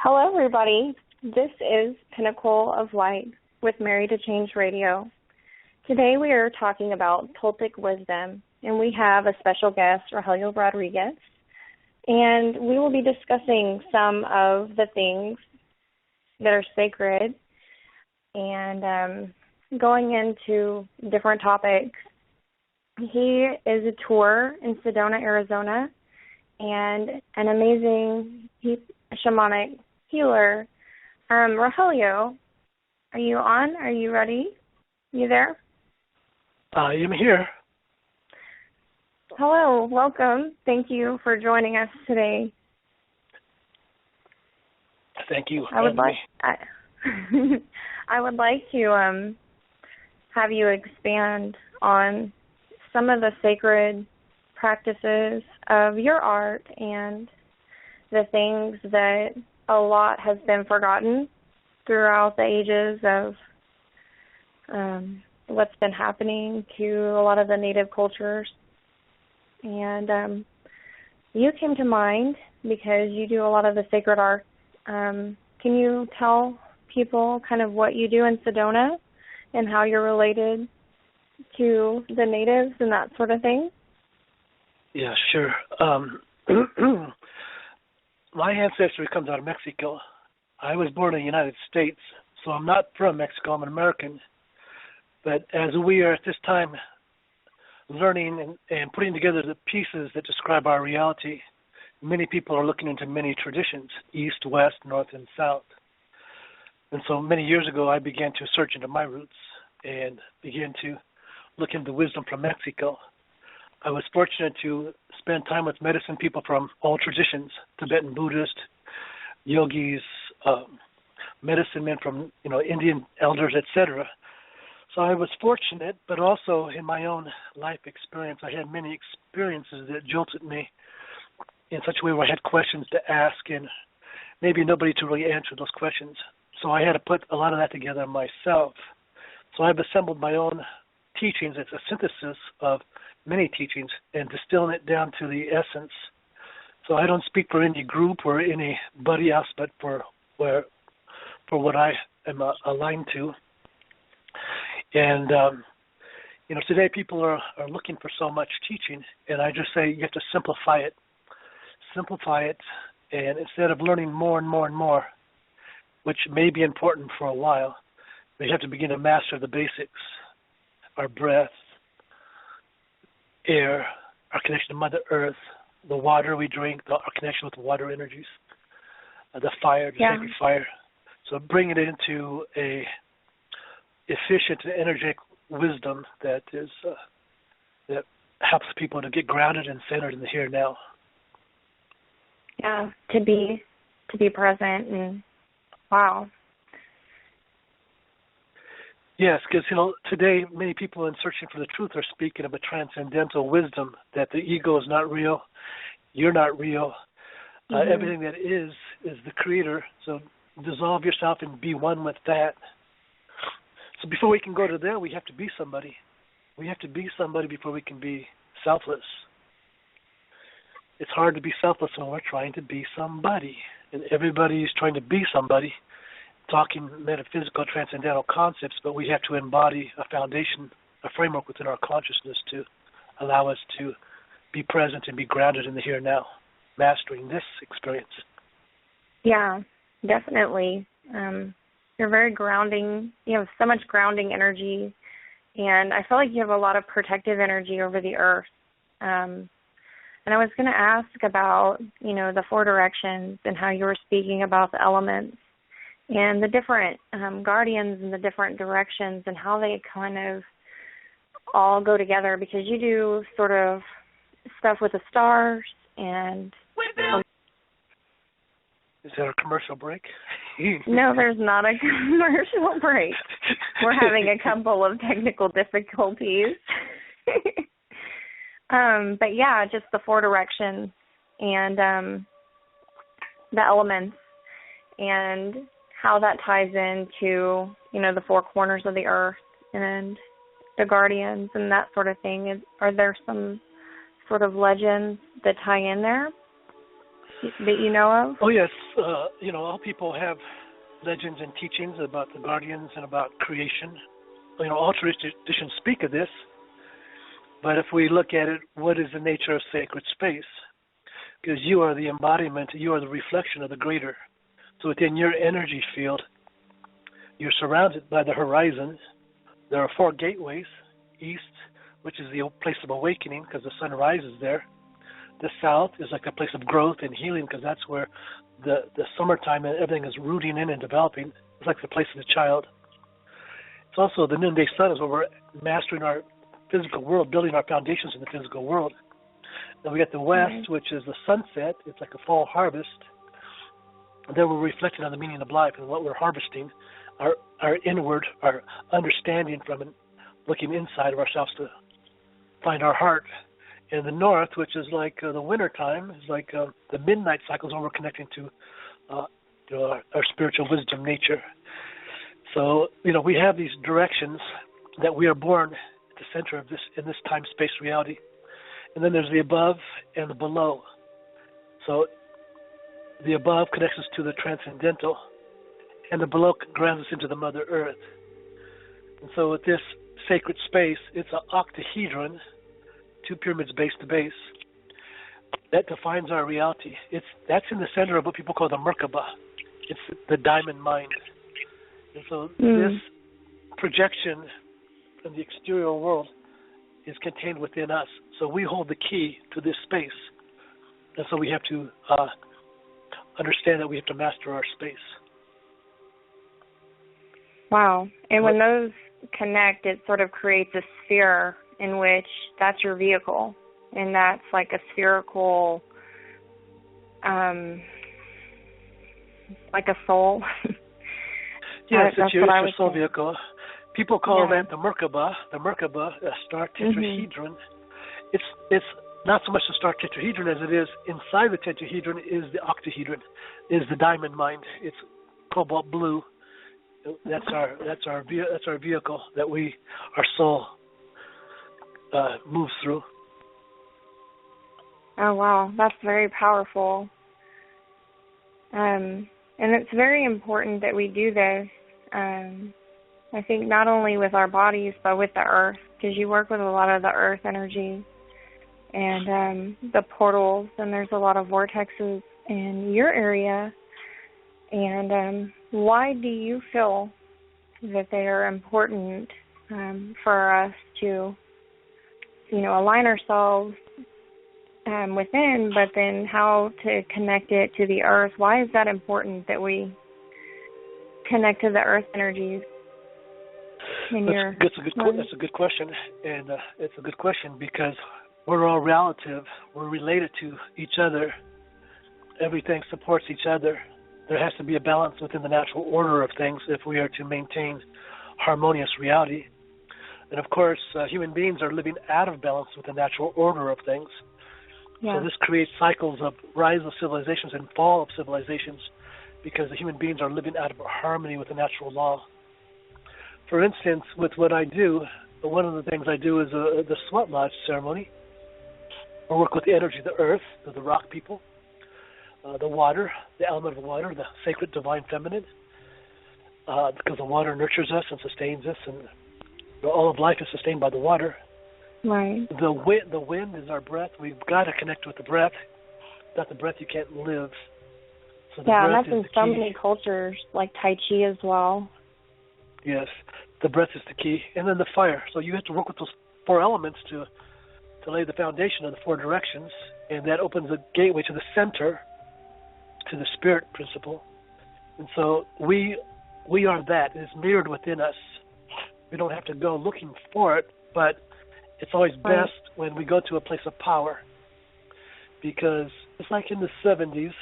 Hello, everybody. This is Pinnacle of Light with Mary to Change Radio. Today we are talking about Toltec wisdom, and we have a special guest, Rahelio Rodriguez, and we will be discussing some of the things that are sacred and going into different topics. He is a tour in Sedona, Arizona, and an amazing shamanic healer. Rahelio, are you on? Are you ready? You there? I am here. Hello, welcome. Thank you for joining us today. Thank you. I would like to have you expand on some of the sacred practices of your art and the things that a lot has been forgotten throughout the ages of what's been happening to a lot of the native cultures. And you came to mind because you do a lot of the sacred art. Can you tell people kind of what you do in Sedona and how you're related to the natives and that sort of thing? Yeah, sure. My ancestry comes out of Mexico. I was born in the United States, so I'm not from Mexico. I'm an American. But as we are at this time learning and putting together the pieces that describe our reality, many people are looking into many traditions, east, west, north, and south. And so many years ago, I began to search into my roots and began to look into wisdom from Mexico. I was fortunate to spend time with medicine people from all traditions, Tibetan Buddhist, yogis, medicine men from Indian elders, etc. So I was fortunate, but also in my own life experience, I had many experiences that jolted me in such a way where I had questions to ask and maybe nobody to really answer those questions. So I had to put a lot of that together myself. So I've assembled my own teachings. It's a synthesis of many teachings and distilling it down to the essence. So I don't speak for any group or anybody else, but for what I am aligned to. And today people are looking for so much teaching, and I just say you have to simplify it. Simplify it, and instead of learning more and more and more, which may be important for a while, we have to begin to master the basics: our breath, air, our connection to Mother Earth, the water we drink, our connection with the water energies, the fire, the sacred fire. So bringing it into a efficient and energetic wisdom that helps people to get grounded and centered in the here and now. Yeah, to be present, and wow. Yes, because today many people in searching for the truth are speaking of a transcendental wisdom, that the ego is not real, you're not real. Everything that is the creator. So dissolve yourself and be one with that. So before we can go to there, we have to be somebody. We have to be somebody before we can be selfless. It's hard to be selfless when we're trying to be somebody. And everybody is trying to be somebody, talking metaphysical, transcendental concepts, but we have to embody a foundation, a framework within our consciousness to allow us to be present and be grounded in the here and now, mastering this experience. Yeah, definitely. You're very grounding. You have so much grounding energy, and I feel like you have a lot of protective energy over the earth. And I was going to ask about, the four directions and how you were speaking about the elements and the different guardians and the different directions and how they kind of all go together, because you do sort of stuff with the stars and... Is there a commercial break? No, there's not a commercial break. We're having a couple of technical difficulties. But yeah, just the four directions and the elements and how that ties into, the four corners of the earth and the guardians and that sort of thing. Are there some sort of legends that tie in there? that you know of? Oh, yes. All people have legends and teachings about the guardians and about creation. All traditions speak of this. But if we look at it, what is the nature of sacred space? Because you are the embodiment, you are the reflection of the greater. So within your energy field, you're surrounded by the horizon. There are 4 gateways. East, which is the place of awakening because the sun rises there. The south is like a place of growth and healing because that's where the summertime and everything is rooting in and developing. It's like the place of the child. It's also the noonday sun is where we're mastering our physical world, building our foundations in the physical world. Then we got the west, which is the sunset. It's like a fall harvest. And then we're reflecting on the meaning of life and what we're harvesting, our inward, our understanding from it, looking inside of ourselves to find our heart. In the north, which is like the winter time, is like the midnight cycles when we're connecting to our spiritual wisdom nature. So, we have these directions that we are born at the center of this, in this time-space reality. And then there's the above and the below. So the above connects us to the transcendental, and the below grounds us into the Mother Earth. And so with this sacred space, it's an octahedron, 2 pyramids base to base. That defines our reality. That's in the center of what people call the Merkaba. It's the diamond mind. And so this projection from the exterior world is contained within us. So we hold the key to this space. And so we have to understand that we have to master our space. Wow. And when those connect, it sort of creates a sphere in which that's your vehicle. And that's like a spherical, like a soul. Yes, it's your soul vehicle. People call that the Merkaba, a star tetrahedron. It's not so much the star tetrahedron as it is inside the tetrahedron is the octahedron, is the diamond mind. It's cobalt blue. That's our vehicle that our soul moves through. Oh wow, that's very powerful. And it's very important that we do this. I think not only with our bodies but with the earth, because you work with a lot of the earth energy and the portals, and there's a lot of vortexes in your area. And why do you feel that they are important for us to, align ourselves within, but then how to connect it to the earth? Why is that important that we connect to the earth energies? That's a good question, and it's a good question because we're all relative. We're related to each other. Everything supports each other. There has to be a balance within the natural order of things if we are to maintain harmonious reality. And of course, human beings are living out of balance with the natural order of things. Yeah. So this creates cycles of rise of civilizations and fall of civilizations because the human beings are living out of harmony with the natural law. For instance, with what I do, one of the things I do is the sweat lodge ceremony. I work with the energy of the earth, the rock people, the water, the element of water, the sacred divine feminine, because the water nurtures us and sustains us, and all of life is sustained by the water. Right. The wind is our breath. We've got to connect with the breath. Without the breath, you can't live. So and that's in so many cultures, like Tai Chi as well. Yes, the breath is the key, and then the fire. So you have to work with those 4 elements to lay the foundation of the 4 directions, and that opens a gateway to the center, to the spirit principle. And so we are that. It is mirrored within us. We don't have to go looking for it, but it's always best when we go to a place of power, because it's like in the 70s,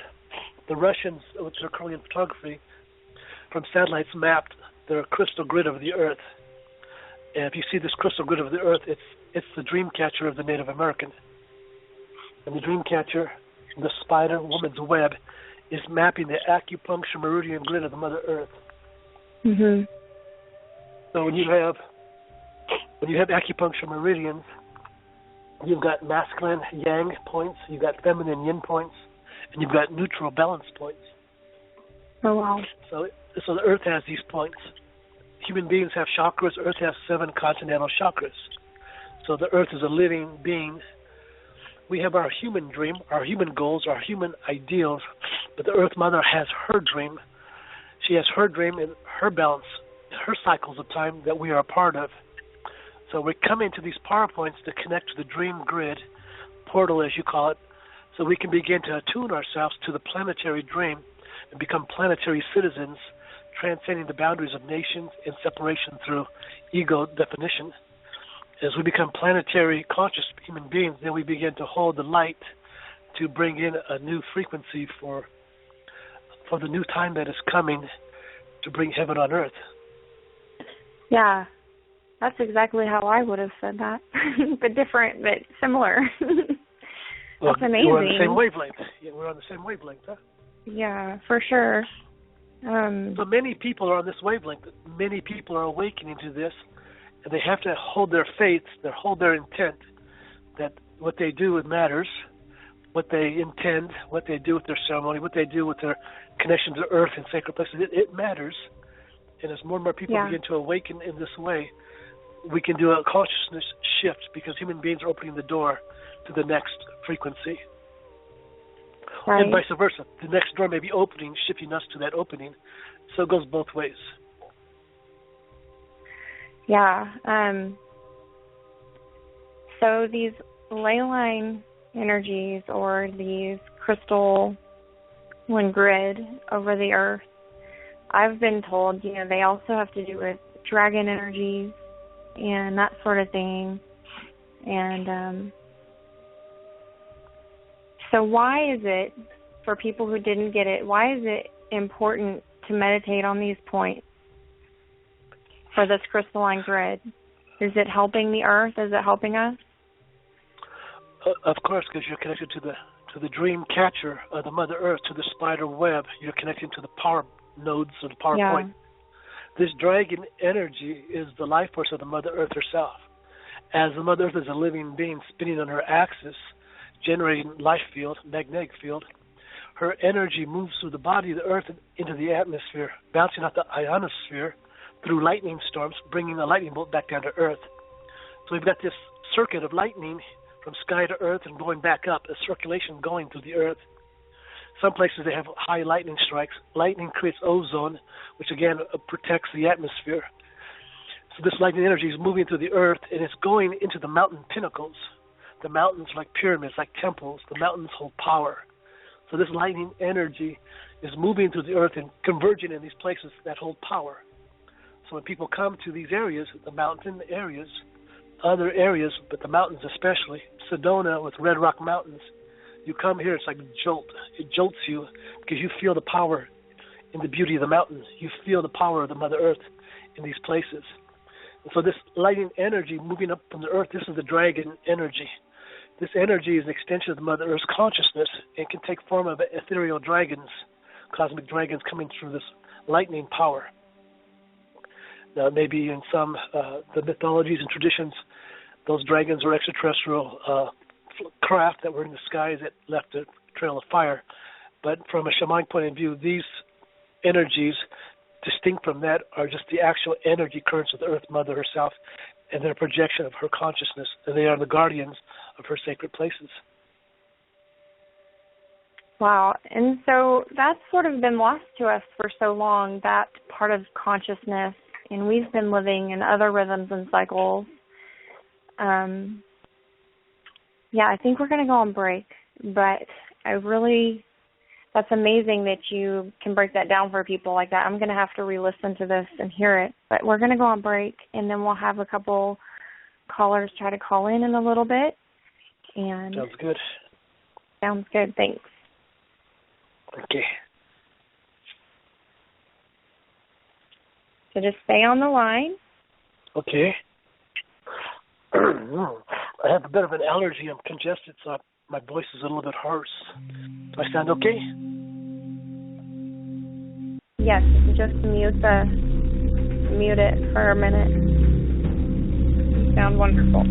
the Russians, which are currently in photography, from satellites mapped the crystal grid of the earth. And if you see this crystal grid of the earth, it's the dream catcher of the Native American. And the dream catcher, the spider, woman's web, is mapping the acupuncture meridian grid of the Mother Earth. Mm-hmm. So when you have acupuncture meridians, you've got masculine yang points, you've got feminine yin points, and you've got neutral balance points. Oh, wow. So the Earth has these points. Human beings have chakras. Earth has 7 continental chakras. So the Earth is a living being. We have our human dream, our human goals, our human ideals, but the Earth Mother has her dream. She has her dream and her balance, her cycles of time that we are a part of. So we're coming to these power points to connect to the dream grid, portal as you call it, so we can begin to attune ourselves to the planetary dream and become planetary citizens, transcending the boundaries of nations and separation through ego definition. As we become planetary conscious human beings, then we begin to hold the light to bring in a new frequency for the new time that is coming to bring heaven on earth. Yeah, that's exactly how I would have said that, but different, but similar. That's amazing. We're on the same wavelength. Yeah, we're on the same wavelength, huh? Yeah, for sure. So many people are on this wavelength. Many people are awakening to this, and they have to hold their faith, hold their intent that what they do matters, what they intend, what they do with their ceremony, what they do with their connection to earth and sacred places. It matters. And as more and more people begin to awaken in this way, we can do a consciousness shift because human beings are opening the door to the next frequency. Right. And vice versa. The next door may be opening, shifting us to that opening. So it goes both ways. Yeah. So these leyline energies or these crystal grid over the earth, I've been told, they also have to do with dragon energies and that sort of thing. And so why is it, for people who didn't get it, why is it important to meditate on these points for this crystalline grid? Is it helping the earth? Is it helping us? Of course, because you're connected to the dream catcher of the Mother Earth, to the spider web. You're connecting to the power nodes of the power point. This dragon energy is the life force of the Mother Earth herself. As the Mother Earth is a living being spinning on her axis, generating life field, magnetic field, her energy moves through the body of the Earth into the atmosphere, bouncing off the ionosphere through lightning storms, bringing a lightning bolt back down to Earth. So we've got this circuit of lightning from sky to Earth and going back up, a circulation going through the Earth. Some places they have high lightning strikes. Lightning creates ozone, which again protects the atmosphere. So this lightning energy is moving through the Earth, and it's going into the mountain pinnacles. The mountains, like pyramids, like temples, the mountains hold power. So this lightning energy is moving through the Earth and converging in these places that hold power. So when people come to these areas, the mountain areas, other areas, but the mountains especially, Sedona with Red Rock Mountains, you come here, it's like a jolt. It jolts you because you feel the power in the beauty of the mountains. You feel the power of the Mother Earth in these places. And so this lightning energy moving up from the Earth, this is the dragon energy. This energy is an extension of the Mother Earth's consciousness and can take form of ethereal dragons, cosmic dragons coming through this lightning power. Now, maybe in some the mythologies and traditions, those dragons are extraterrestrial craft that were in the skies that left a trail of fire. But from a shamanic point of view, these energies, distinct from that, are just the actual energy currents of the Earth Mother herself and their projection of her consciousness. And they are the guardians of her sacred places. Wow. And so that's sort of been lost to us for so long, that part of consciousness. And we've been living in other rhythms and cycles. I think we're going to go on break, but that's amazing that you can break that down for people like that. I'm going to have to re-listen to this and hear it, but we're going to go on break, and then we'll have a couple callers try to call in a little bit. And sounds good. Sounds good. Thanks. Okay. So just stay on the line. Okay. I have a bit of an allergy. I'm congested, so my voice is a little bit hoarse. Do I sound okay? Yes, just mute it for a minute. You sound wonderful.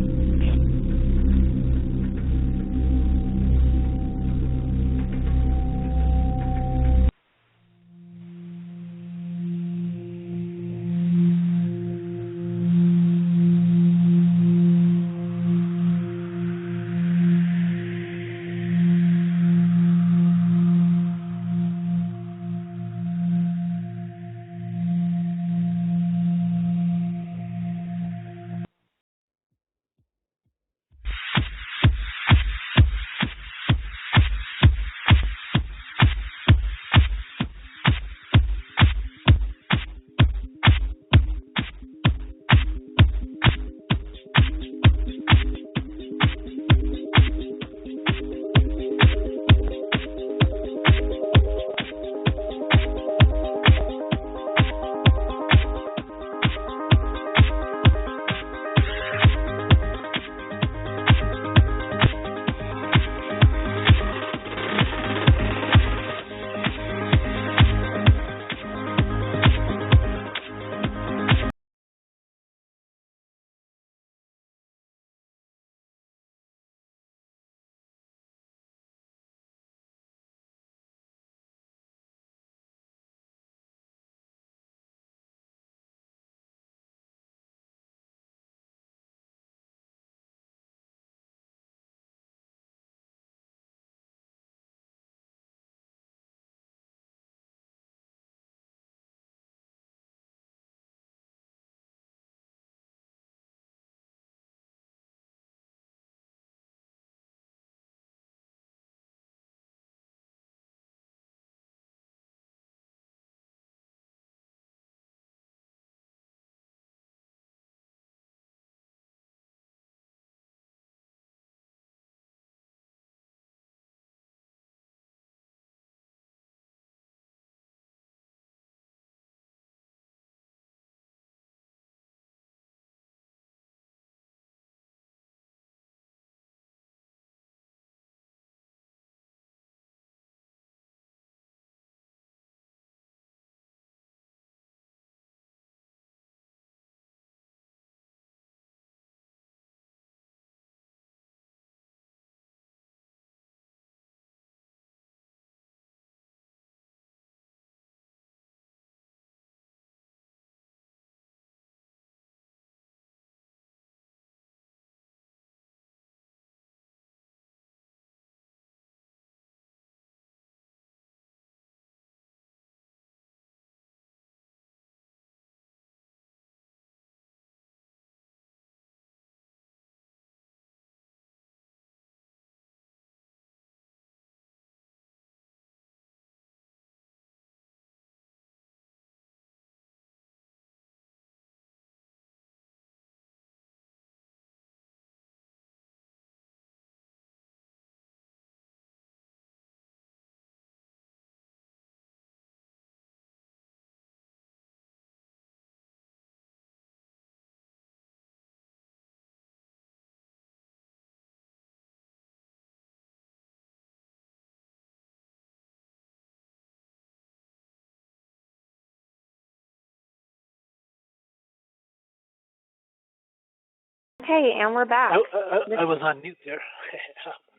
Okay, and we're back. I was on mute there.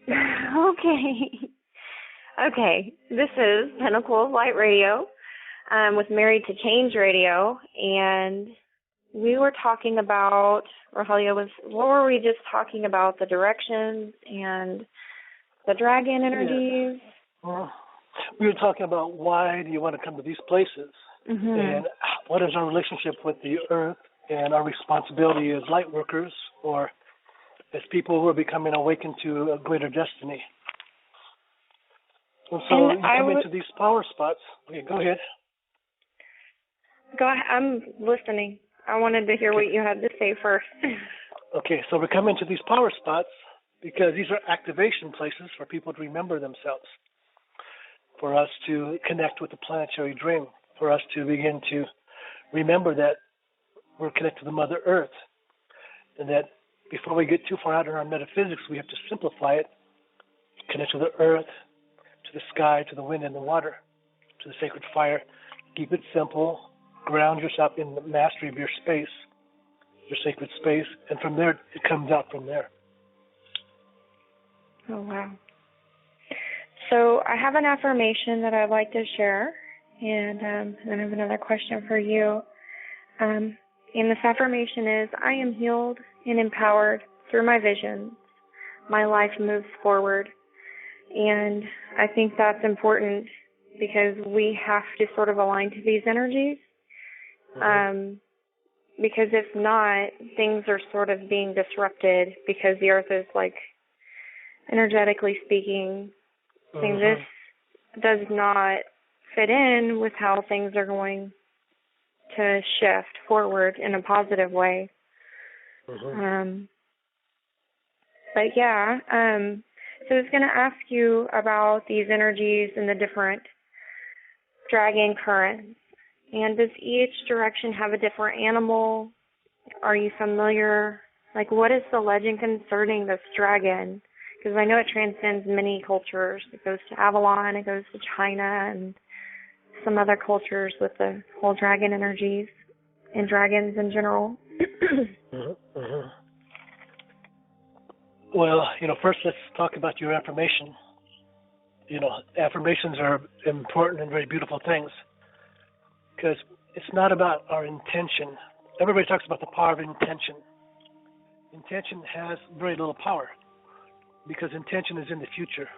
Okay. Okay, this is Pinnacle of Light Radio with Married to Change Radio, and we were talking about, Rahelio, what were we just talking about? The directions and the dragon energies? Yeah. Well, we were talking about why do you want to come to these places, and what is our relationship with the earth and our responsibility as light workers or as people who are becoming awakened to a greater destiny. And so you come into these power spots. Okay, go ahead. Go ahead. I'm listening. I wanted to hear what you had to say first. Okay, so we come into these power spots because these are activation places for people to remember themselves, for us to connect with the planetary dream, for us to begin to remember that we're connected to the Mother Earth, and that before we get too far out in our metaphysics, we have to simplify it, connect to the earth, to the sky, to the wind and the water, to the sacred fire. Keep it simple. Ground yourself in the mastery of your space, your sacred space, and from there, it comes out from there. Oh, wow. So I have an affirmation that I'd like to share, and then I have another question for you. And this affirmation is, I am healed and empowered through my visions. My life moves forward. And I think that's important because we have to sort of align to these energies. Because if not, things are sort of being disrupted because the earth is, like, energetically speaking, saying this does not fit in with how things are going to shift forward in a positive way. But yeah, so I was going to ask you about these energies and the different dragon currents. And does each direction have a different animal? Are you familiar? Like, what is the legend concerning this dragon? Because I know it transcends many cultures. It goes to Avalon, it goes to China, and some other cultures with the whole dragon energies and dragons in general. Well, first let's talk about your affirmation. Affirmations are important and very beautiful things because it's not about our intention. Everybody talks about the power of intention. Intention has very little power because intention is in the future.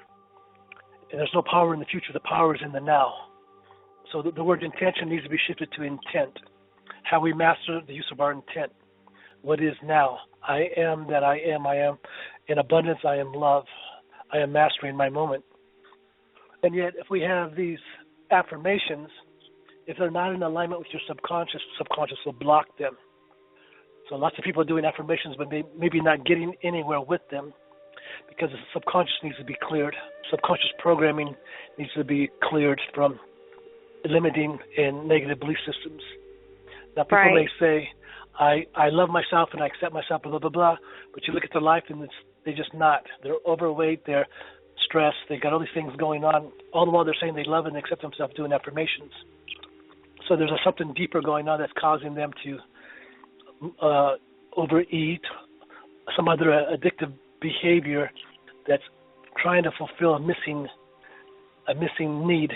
And there's no power in the future. The power is in the now. So the word intention needs to be shifted to intent, how we master the use of our intent. What is now? I am that I am. I am in abundance. I am love. I am mastering my moment. And yet, if we have these affirmations, if they're not in alignment with your subconscious will block them. So lots of people are doing affirmations, but maybe not getting anywhere with them because the subconscious needs to be cleared. Subconscious programming needs to be cleared from limiting and negative belief systems. Now, people may say, I love myself and I accept myself, blah, blah, blah, but you look at their life and they're just not. They're overweight, they're stressed, they got all these things going on, all the while they're saying they love and accept themselves doing affirmations. So there's something deeper going on that's causing them to overeat, some other addictive behavior that's trying to fulfill a missing need.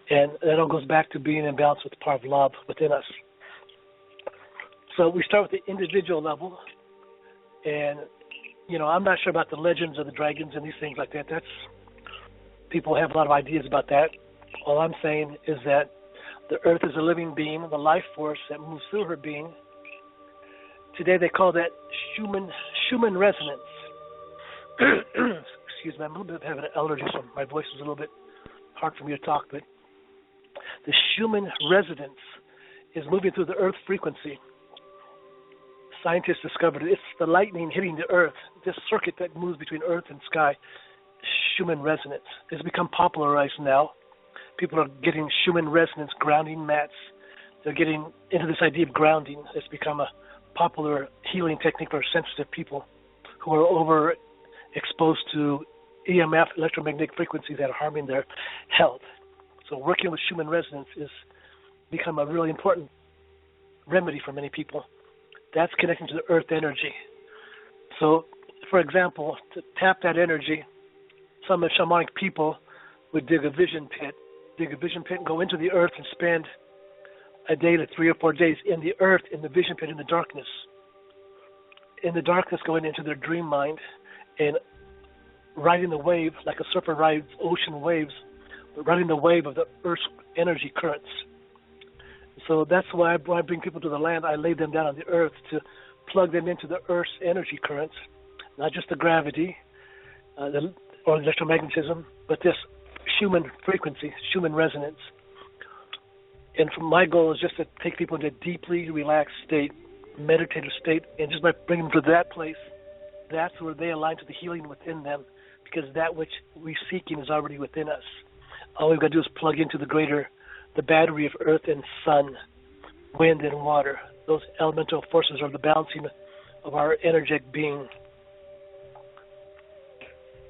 And that all goes back to being in balance with the power of love within us. So we start with the individual level. And, I'm not sure about the legends of the dragons and these things like that. People have a lot of ideas about that. All I'm saying is that the earth is a living being, the life force that moves through her being. Today they call that Schumann resonance. Excuse me, I'm a little bit having an allergy, so my voice is a little bit hard for me to talk, but the Schumann resonance is moving through the earth frequency. Scientists discovered it's the lightning hitting the earth, this circuit that moves between earth and sky. Schumann resonance has become popularized now. People are getting Schumann resonance grounding mats. They're getting into this idea of grounding. It's become a popular healing technique for sensitive people who are overexposed to EMF, electromagnetic frequencies that are harming their health. So working with Schumann resonance has become a really important remedy for many people. That's connecting to the earth energy. So, for example, to tap that energy, some of the shamanic people would dig a vision pit and go into the earth and spend a day to 3 or 4 days in the earth, in the vision pit, in the darkness. In the darkness, going into their dream mind and riding the wave like a surfer rides ocean waves, but riding the wave of the earth's energy currents. So that's why when I bring people to the land, I lay them down on the earth to plug them into the earth's energy currents, not just the gravity or the electromagnetism, but this human frequency, human resonance. And my goal is just to take people into a deeply relaxed state, meditative state, and just by bringing them to that place, that's where they align to the healing within them, because that which we're seeking is already within us. All we've got to do is plug into the battery of earth and sun, wind and water. Those elemental forces are the balancing of our energetic being.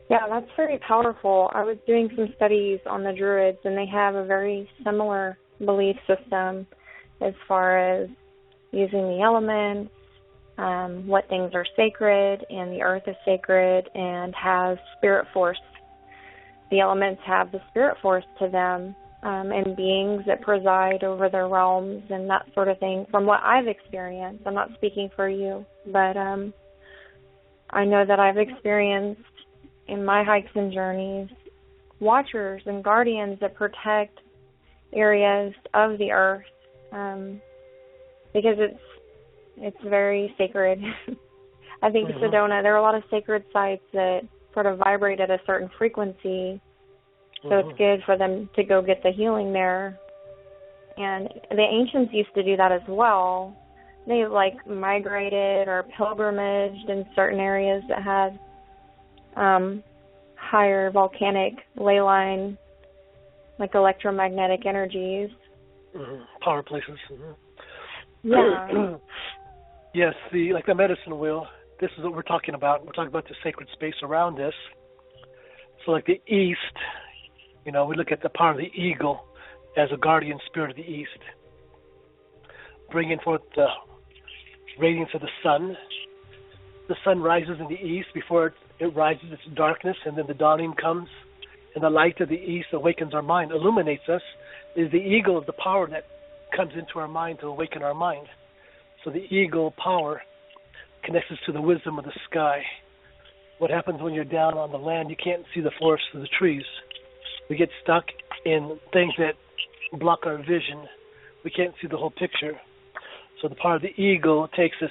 Yeah, that's very powerful. I was doing some studies on the Druids, and they have a very similar belief system as far as using the elements, what things are sacred, and the earth is sacred and has spirit force. The elements have the spirit force to them, and beings that preside over their realms and that sort of thing. From what I've experienced, I'm not speaking for you, but I know that I've experienced in my hikes and journeys watchers and guardians that protect areas of the earth, because it's very sacred. I think Sedona, there are a lot of sacred sites that sort of vibrate at a certain frequency, so it's good for them to go get the healing there. And the ancients used to do that as well. They migrated or pilgrimaged in certain areas that had higher volcanic leyline, like electromagnetic energies. Power places. Yeah. Yes, the medicine wheel, this is what we're talking about. We're talking about the sacred space around this. So like the East, we look at the power of the eagle as a guardian spirit of the East, bringing forth the radiance of the sun. The sun rises in the East. Before it rises, it's darkness, and then the dawning comes, and the light of the East awakens our mind, illuminates us. Is the eagle of the power that comes into our mind to awaken our mind. So the eagle power connects us to the wisdom of the sky. What happens when you're down on the land, you can't see the forest of the trees. We get stuck in things that block our vision. We can't see the whole picture. So the power of the eagle takes us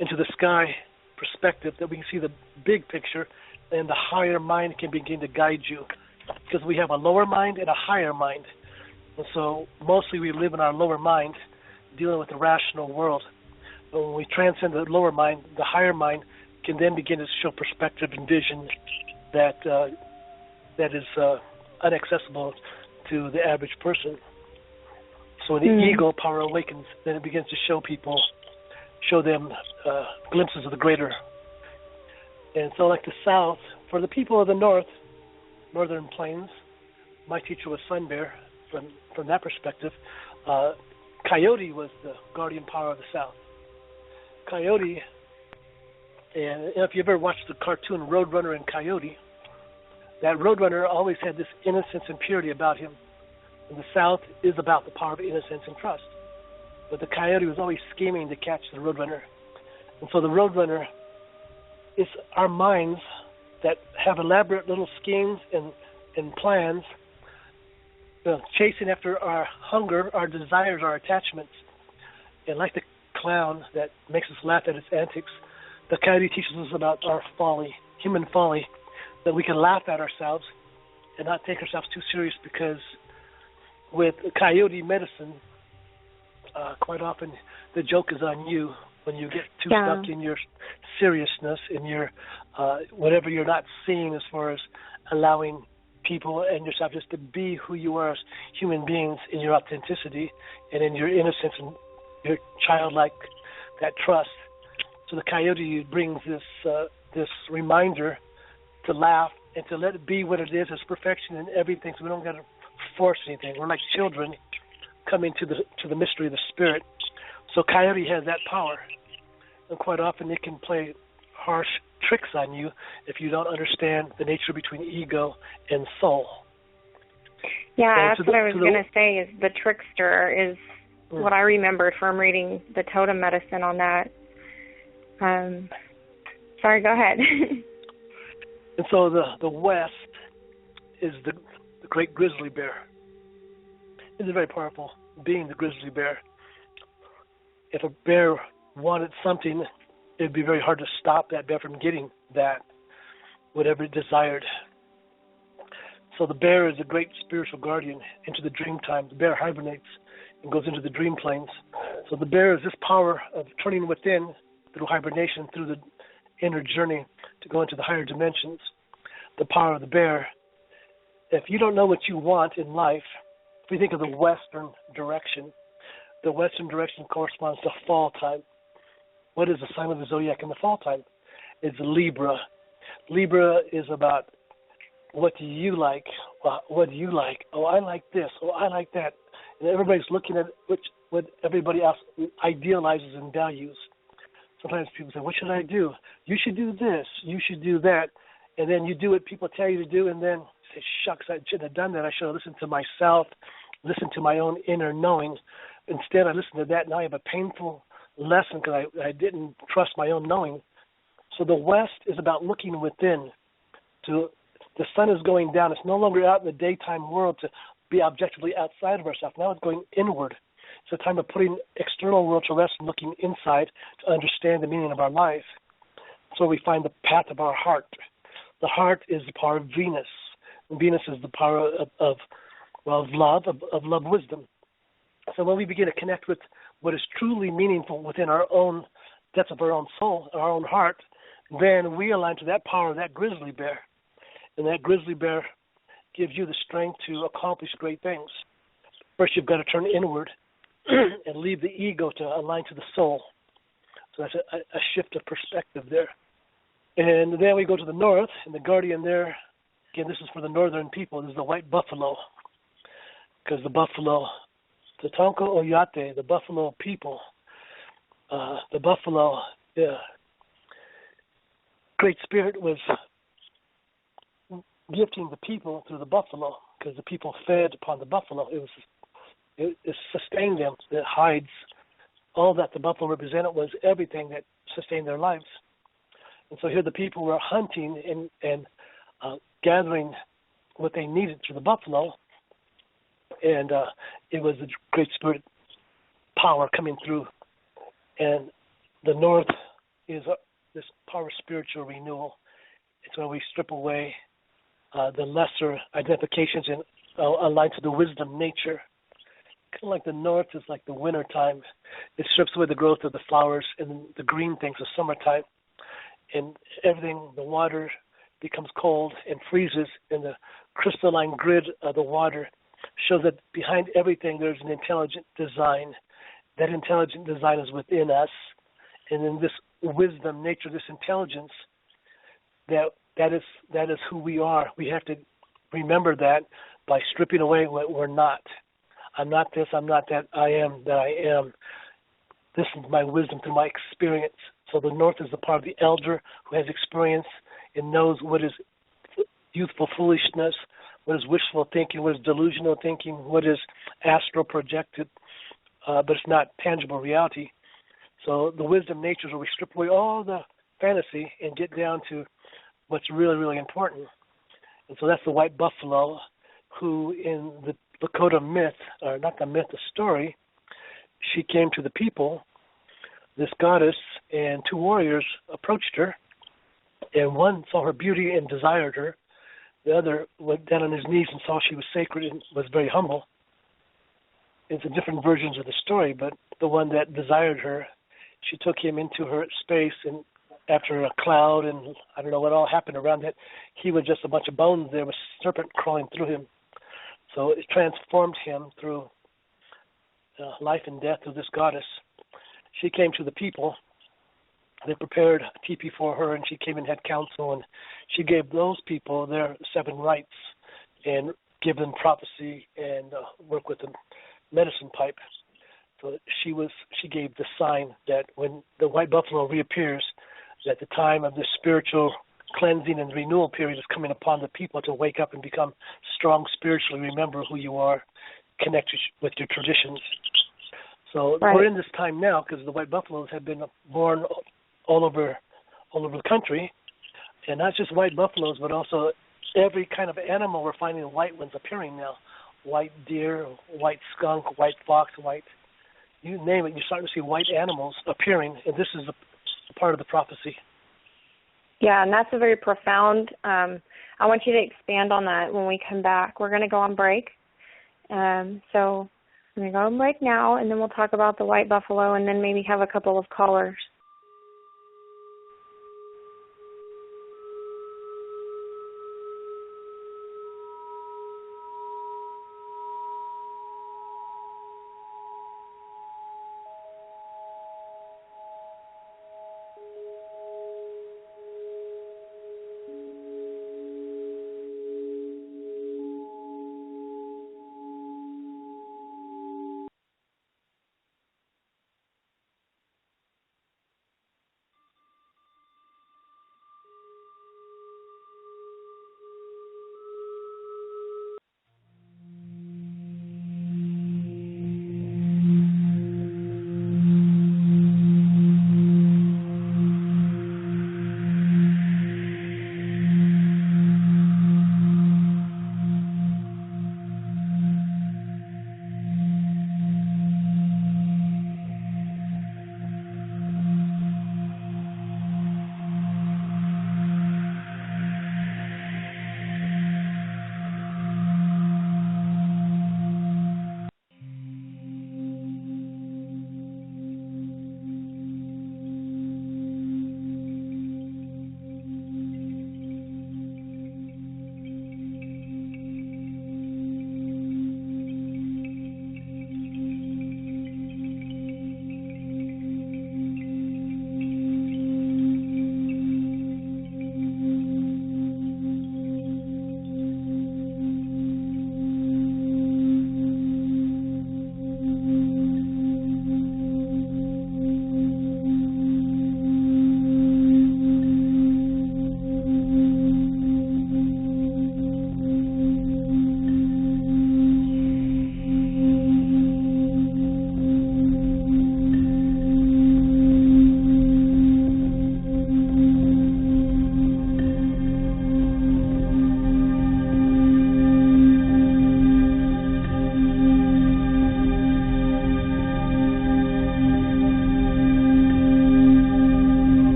into the sky perspective, that we can see the big picture, and the higher mind can begin to guide you. Because we have a lower mind and a higher mind. And so mostly we live in our lower mind, dealing with the rational world. But when we transcend the lower mind, the higher mind can then begin to show perspective and vision that is inaccessible to the average person. So when the ego power awakens, then it begins to show them glimpses of the greater. And so like the South, for the people of the northern plains, my teacher was Sun Bear. From that perspective, Coyote was the guardian power of the South. Coyote, and if you ever watched the cartoon Roadrunner and Coyote, that Roadrunner always had this innocence and purity about him. And the South is about the power of innocence and trust. But the Coyote was always scheming to catch the Roadrunner. And so the Roadrunner is our minds that have elaborate little schemes and plans, chasing after our hunger, our desires, our attachments. And like the clown that makes us laugh at its antics, the Coyote teaches us about our folly, human folly, that we can laugh at ourselves and not take ourselves too serious, because with Coyote medicine, quite often the joke is on you when you get too stuck in your seriousness, in your whatever you're not seeing as far as allowing people and yourself just to be who you are as human beings in your authenticity and in your innocence and your childlike, that trust. So the Coyote brings this reminder to laugh and to let it be what it is, as perfection in everything, so we don't got to force anything. We're like children coming to the mystery of the spirit. So Coyote has that power, and quite often it can play harsh tricks on you if you don't understand the nature between ego and soul. Yeah, that's what I was going to say, is the trickster is what I remembered from reading the Totem medicine on that. Sorry, go ahead. And so the West is the great grizzly bear. It's a very powerful being, the grizzly bear. If a bear wanted something, it would be very hard to stop that bear from getting that, whatever it desired. So the bear is a great spiritual guardian into the dream time. The bear hibernates and goes into the dream planes. So the bear is this power of turning within through hibernation, through the inner journey to go into the higher dimensions. The power of the bear. If you don't know what you want in life, if we think of the western direction corresponds to fall time. What is the sign of the zodiac in the fall time? It's Libra. Libra is about, what do you like? What do you like? Oh, I like this. Oh, I like that. And everybody's looking at what everybody else idealizes and values. Sometimes people say, what should I do? You should do this. You should do that. And then you do what people tell you to do, and then say, shucks, I shouldn't have done that. I should have listened to myself, listened to my own inner knowing. Instead, I listened to that. Now I have a painful lesson because I didn't trust my own knowing. So the West is about looking within. The sun is going down. It's no longer out in the daytime world to be objectively outside of ourselves. Now it's going inward. It's a time of putting external world to rest and looking inside to understand the meaning of our life. So we find the path of our heart. The heart is the power of Venus. And Venus is the power of love wisdom. So when we begin to connect with what is truly meaningful within our own depths of our own soul, our own heart, then we align to that power of that grizzly bear. And that grizzly bear gives you the strength to accomplish great things. First, you've got to turn inward and leave the ego to align to the soul. So that's a shift of perspective there. And then we go to the north, and the guardian there, again, this is for the northern people, this is the white buffalo. Because the buffalo, the Tonko Oyate, the buffalo people, the buffalo, the Great Spirit was gifting the people through the buffalo, because the people fed upon the buffalo. It sustained them. The hides, all that the buffalo represented was everything that sustained their lives. And so here the people were hunting and gathering what they needed through the buffalo, and it was the Great Spirit power coming through. And the north is this power of spiritual renewal. It's when we strip away the lesser identifications and align to the wisdom nature. Kind of like the north is like the winter time. It strips away the growth of the flowers and the green things of summertime. And everything, the water becomes cold and freezes, and the crystalline grid of the water shows that behind everything there's an intelligent design. That intelligent design is within us. And in this wisdom nature, this intelligence, that is who we are. We have to remember that by stripping away what we're not. I'm not this, I'm not that, I am that I am. This is my wisdom through my experience. So the north is the part of the elder who has experience and knows what is youthful foolishness, what is wishful thinking, what is delusional thinking, what is astral projected, but it's not tangible reality. So the wisdom nature is where we strip away all the fantasy and get down to what's really, really important. And so that's the white buffalo, who in the Lakota myth, or not the myth, the story, she came to the people, this goddess, and two warriors approached her, and one saw her beauty and desired her. The other went down on his knees and saw she was sacred and was very humble. It's a different versions of the story, but the one that desired her, she took him into her space, and after a cloud and I don't know what all happened around that, he was just a bunch of bones. There was a serpent crawling through him. So it transformed him through life and death of this goddess. She came to the people. They prepared a teepee for her, and she came and had counsel, and she gave those people their 7 rights and give them prophecy and work with the medicine pipe. So she gave the sign that when the white buffalo reappears, that the time of this spiritual cleansing and renewal period is coming upon the people to wake up and become strong spiritually, remember who you are, connect with your traditions. So we're in this time now because the white buffaloes have been born all over the country, and not just white buffaloes, but also every kind of animal. We're finding white ones appearing now. White deer, white skunk, white fox, you name it, you're starting to see white animals appearing, and this is a part of the prophecy. Yeah, and that's a very profound, I want you to expand on that when we come back. We're going to go on break. So I'm going to go on break now, and then we'll talk about the white buffalo and then maybe have a couple of callers.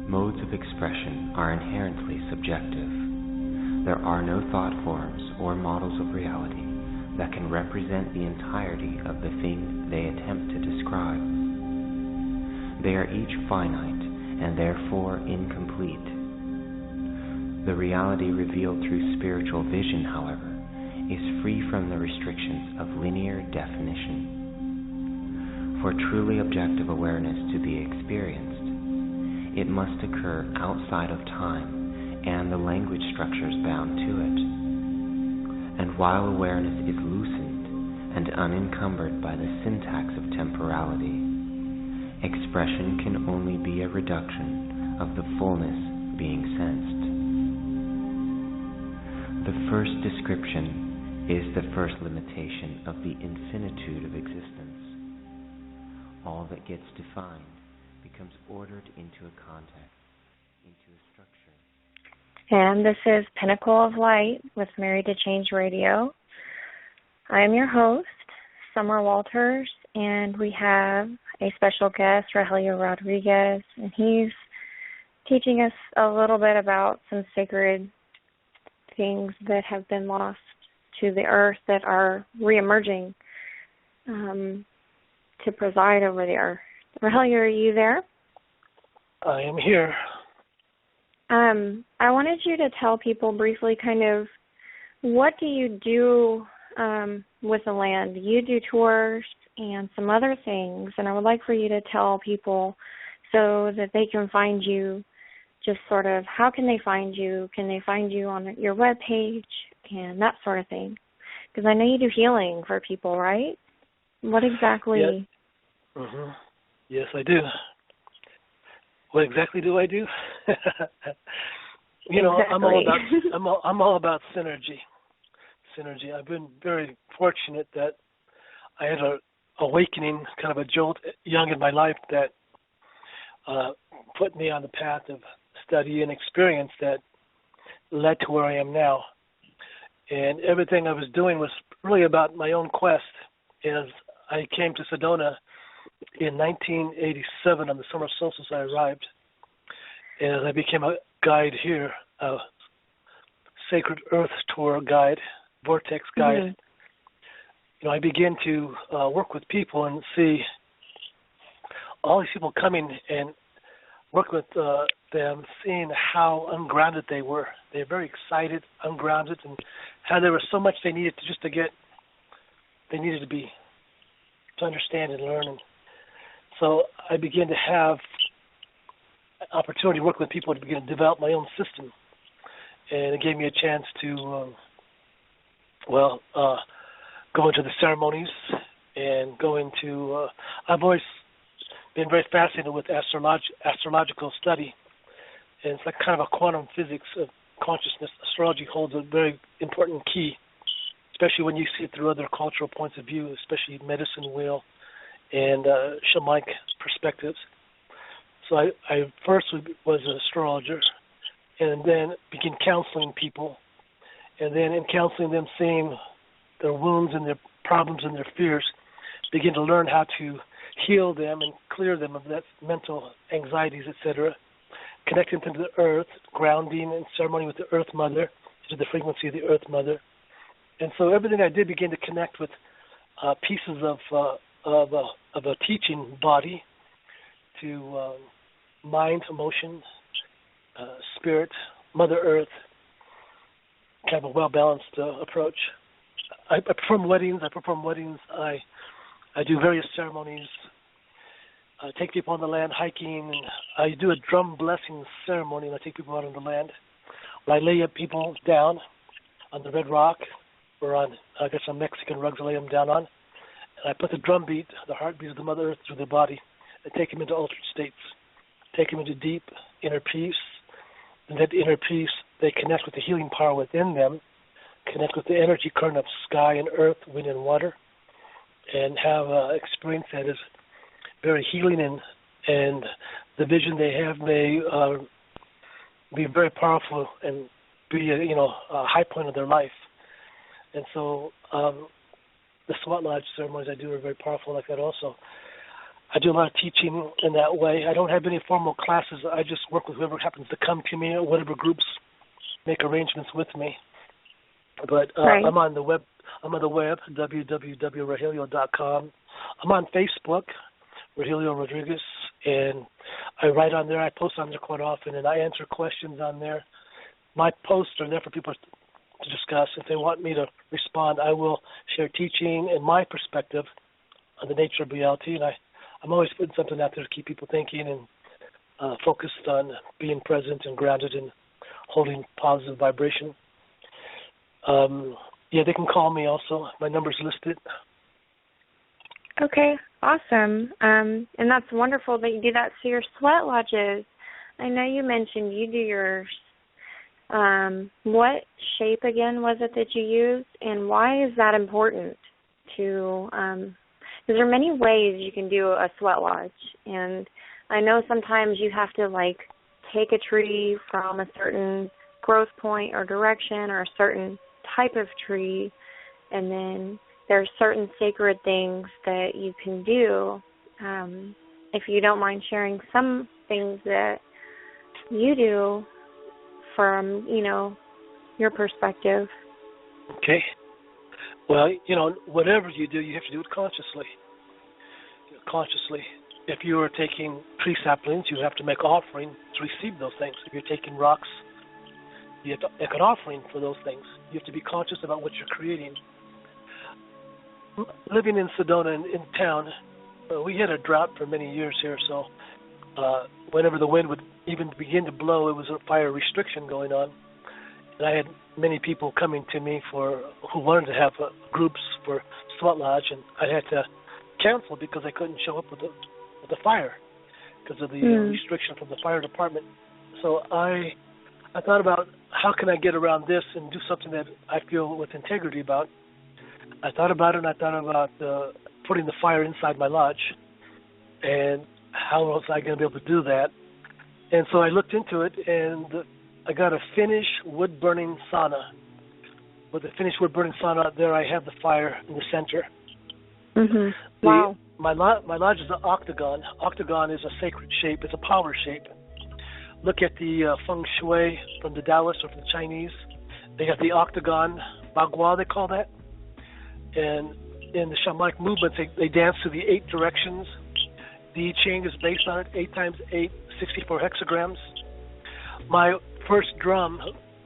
Modes of expression are inherently subjective. There are no thought forms or models of reality that can represent the entirety of the thing they attempt to describe. They are each finite and therefore incomplete. The reality revealed through spiritual vision, however, is free from the restrictions of linear definition. For truly objective awareness to be experienced, it must occur outside of time and the language structures bound to it. And while awareness is loosened and unencumbered by the syntax of temporality, expression can only be a reduction of the fullness being sensed. The first description is the first limitation of the infinitude of existence. All that gets defined becomes ordered into a context, into a structure. And this is Pinnacle of Light with Married to Change Radio. I am your host, Summer Walters, and we have a special guest, Rahelio Rodriguez, and he's teaching us a little bit about some sacred things that have been lost to the earth that are reemerging to preside over the earth. Rahelio, are you there? I am here. I wanted you to tell people briefly kind of what do you do with the land? You do tours and some other things, and I would like for you to tell people so that they can find you, just sort of how can they find you? Can they find you on your webpage and that sort of thing? Because I know you do healing for people, right? What exactly? Yes, yes I do. What exactly do I do? You know, exactly. I'm all about synergy. Synergy. I've been very fortunate that I had a awakening, kind of a jolt young in my life that put me on the path of study and experience that led to where I am now. And everything I was doing was really about my own quest. As I came to Sedona in 1987 on the summer solstice, I arrived, and I became a guide here, a Sacred Earth Tour guide, Vortex guide. Mm-hmm. You know, I began to work with people and see all these people coming and work with them, seeing how ungrounded they were. They're very excited, ungrounded, and how there was so much they needed to they needed to understand and learn. And so I began to have an opportunity to work with people to begin to develop my own system. And it gave me a chance to, go into the ceremonies and go into, I've always been very fascinated with astrological study. And it's like kind of a quantum physics of consciousness. Astrology holds a very important key, especially when you see it through other cultural points of view, especially medicine wheel and shamanic perspectives. So I first was an astrologer and then began counseling people. And then in counseling them, seeing their wounds and their problems and their fears, begin to learn how to heal them and clear them of that mental anxieties, etc., connecting them to the earth, grounding and ceremony with the earth mother, to the frequency of the earth mother. And so everything I did began to connect with pieces of a teaching body to mind, emotion, spirit, Mother Earth, kind of a well-balanced approach. I perform weddings. I do various ceremonies. I take people on the land hiking. And I do a drum blessing ceremony when I take people out on the land. When I lay people down on the red rock or on, I got some Mexican rugs I lay them down on. And I put the drum beat, the heartbeat of the Mother Earth through their body and take them into altered states. Take them into deep inner peace. And that inner peace, they connect with the healing power within them, connect with the energy current of sky and earth, wind and water, and have an experience that is very healing, and the vision they have may be very powerful and be a high point of their life. And so the SWAT Lodge ceremonies I do are very powerful like that also. I do a lot of teaching in that way. I don't have any formal classes. I just work with whoever happens to come to me or whatever groups make arrangements with me. But right. I'm on the web, www.rahelio.com. I'm on Facebook, Rahelio Rodriguez, and I write on there. I post on there quite often, and I answer questions on there. My posts are there for people to discuss. If they want me to respond, I will share teaching and my perspective on the nature of reality, and I'm always putting something out there to keep people thinking and focused on being present and grounded and holding positive vibration. They can call me also. My number's listed. Okay, awesome. And that's wonderful that you do that. So your sweat lodges, I know you mentioned you do yours What shape again was it that you used, and why is that important to? Because there are many ways you can do a sweat lodge, and I know sometimes you have to take a tree from a certain growth point or direction or a certain type of tree, and then there are certain sacred things that you can do. If you don't mind sharing some things that you do from, your perspective. Okay. Well, whatever you do, you have to do it consciously. If you are taking tree saplings, you have to make offering to receive those things. If you're taking rocks, you have to make an offering for those things. You have to be conscious about what you're creating. Living in Sedona, in town, we had a drought for many years here, so whenever the wind would even begin to blow, it was a fire restriction going on. And I had many people coming to me who wanted to have groups for sweat lodge, and I had to cancel because I couldn't show up with the fire because of the restriction from the fire department. So I thought about how can I get around this and do something that I feel with integrity about. I thought about it, and I thought about putting the fire inside my lodge, and how was I going to be able to do that? And so I looked into it, and I got a Finnish wood-burning sauna. With the Finnish wood-burning sauna, there I have the fire in the center. Mm-hmm. Wow. My lodge is an octagon. Octagon is a sacred shape. It's a power shape. Look at the feng shui from the Taoists or from the Chinese. They have the octagon, bagua they call that. And in the shamanic movements, they dance to the 8 directions. The I Ching is based on it, 8 times 8, 64 hexagrams. My first drum,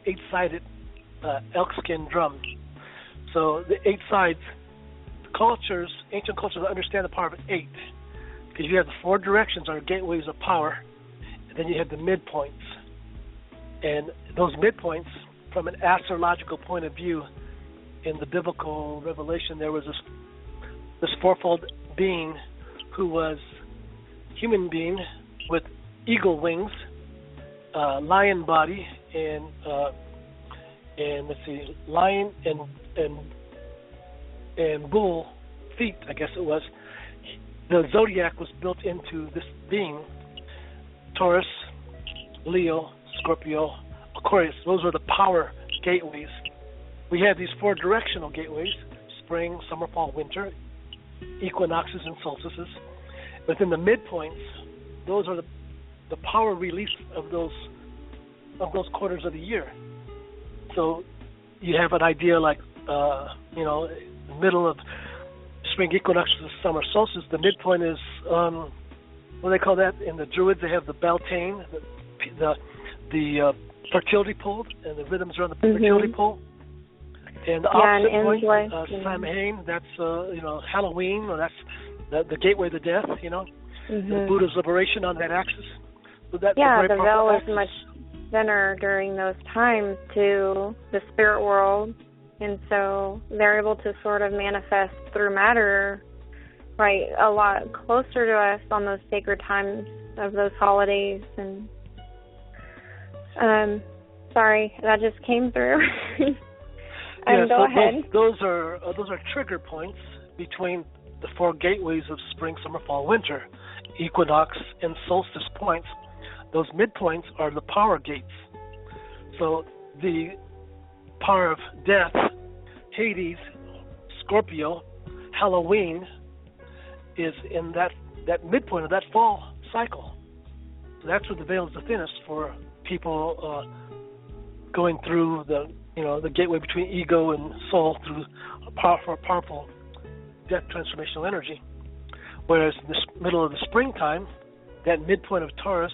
8-sided elk-skin drum. So the 8 sides, ancient cultures understand the power of 8. Because you have the 4 directions are gateways of power, and then you have the midpoints. And those midpoints, from an astrological point of view, in the biblical revelation, there was this fourfold being who was human being with eagle wings, lion body, and lion and bull feet, I guess it was. The zodiac was built into this being: Taurus, Leo, Scorpio, Aquarius. Those were the power gateways. We have these 4 directional gateways: spring, summer, fall, winter, equinoxes, and solstices. Within the midpoints, those are the power release of those quarters of the year. So you have an idea like, the middle of spring equinox to the summer solstice. The midpoint is, what do they call that? In the Druids, they have the Beltane, the fertility pole, and the rhythms are on the fertility pole. And the opposite point, Samhain, that's Halloween, or that's the gateway to death. The Buddha's liberation on that axis. So that's the veil is much thinner during those times to the spirit world, and so they're able to sort of manifest through matter, right, a lot closer to us on those sacred times of those holidays. And sorry, that just came through. Go ahead. Those are trigger points between the 4 gateways of spring, summer, fall, winter, equinox, and solstice points. Those midpoints are the power gates. So the power of death, Hades, Scorpio, Halloween is in that midpoint of that fall cycle. So that's where the veil is the thinnest for people going through the gateway between ego and soul through a powerful death transformational energy. Whereas in the middle of the springtime, that midpoint of Taurus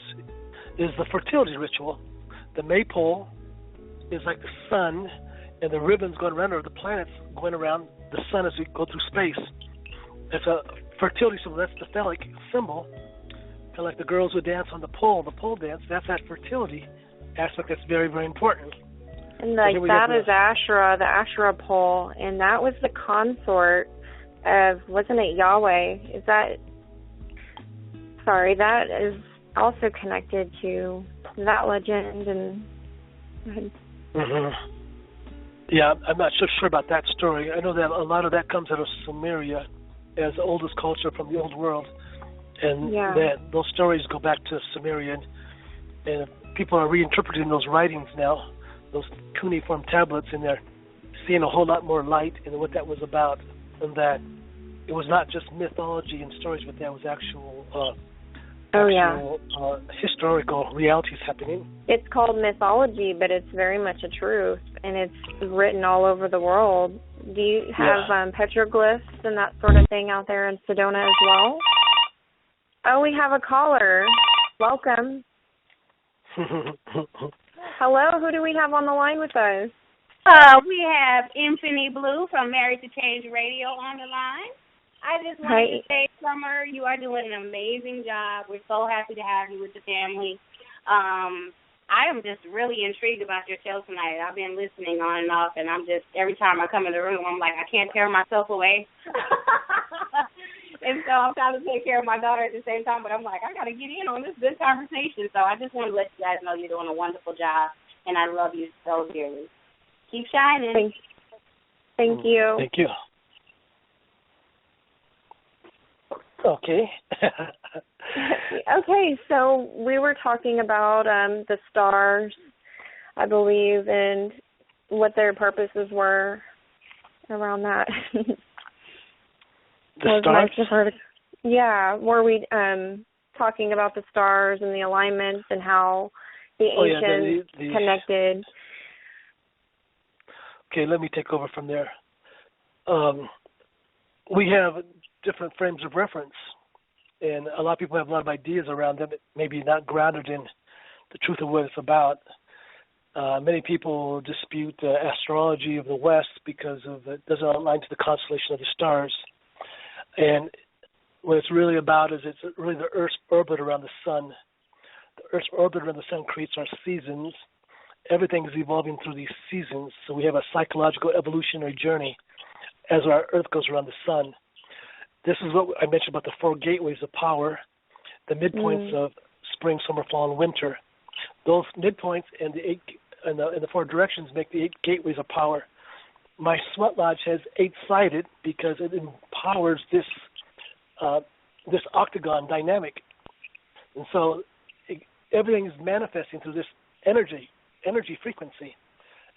is the fertility ritual. The maypole is like the sun, and the ribbons going around, or the planets going around the sun as we go through space. It's a fertility symbol. That's the phallic symbol. Kind of like the girls would dance on the pole dance. That's that fertility aspect that's very, very important. And that is Asherah, the Asherah pole, and that was the consort of, wasn't it Yahweh? That is also connected to that legend. And Mm-hmm. Yeah, I'm not so sure about that story. I know that a lot of that comes out of Sumeria as the oldest culture from the old world. And that those stories go back to Sumeria. And people are reinterpreting those writings now, those cuneiform tablets, and they're seeing a whole lot more light in what that was about. And that it was not just mythology and stories, but that was actual historical realities happening. It's called mythology, but it's very much a truth, and it's written all over the world. Do you have petroglyphs and that sort of thing out there in Sedona as well? Oh, we have a caller. Welcome. Hello, who do we have on the line with us? We have Infinity Blue from Married to Change Radio on the line. I just wanted to say, Summer, you are doing an amazing job. We're so happy to have you with the family. I am just really intrigued about your show tonight. I've been listening on and off, and I'm just, every time I come in the room, I'm like, I can't tear myself away. And so I'm trying to take care of my daughter at the same time, but I'm like, I got to get in on this good conversation. So I just want to let you guys know you're doing a wonderful job, and I love you so dearly. Keep shining. Thank you. Thank you. Okay. Okay, so we were talking about the stars, I believe, and what their purposes were around that. The stars? Yeah, were we talking about the stars and the alignments and how the ancients connected? Okay, let me take over from there. We have different frames of reference, and a lot of people have a lot of ideas around them, maybe not grounded in the truth of what it's about. Many people dispute the astrology of the West because of it doesn't align to the constellation of the stars. And what it's really about is it's really the Earth's orbit around the sun. The Earth's orbit around the sun creates our seasons. Everything is evolving through these seasons, so we have a psychological evolutionary journey as our Earth goes around the sun. This is what I mentioned about the four gateways of power, the midpoints of spring, summer, fall, and winter. Those midpoints and the four directions make the 8 gateways of power. My sweat lodge has 8-sided because it empowers this octagon dynamic, and so everything is manifesting through this energy frequency.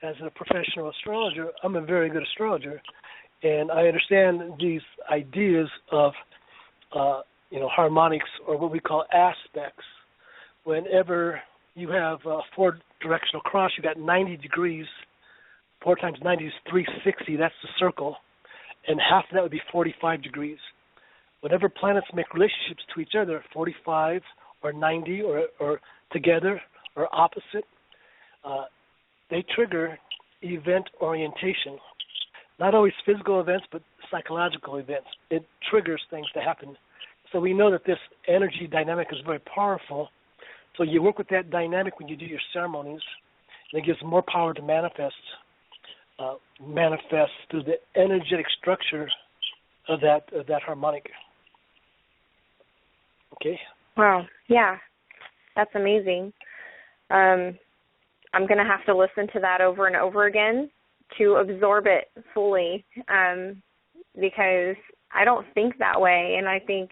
As a professional astrologer, I'm a very good astrologer. And I understand these ideas of, harmonics, or what we call aspects. Whenever you have a 4-directional cross, you got 90 degrees. 4 times 90 is 360. That's the circle. And half of that would be 45 degrees. Whenever planets make relationships to each other, 45 or 90 or together or opposite, they trigger event orientation. Not always physical events, but psychological events. It triggers things to happen. So we know that this energy dynamic is very powerful. So you work with that dynamic when you do your ceremonies, and it gives more power to manifest through the energetic structure of that harmonic. Okay? Wow. Yeah. That's amazing. I'm going to have to listen to that over and over again to absorb it fully, because I don't think that way, and I think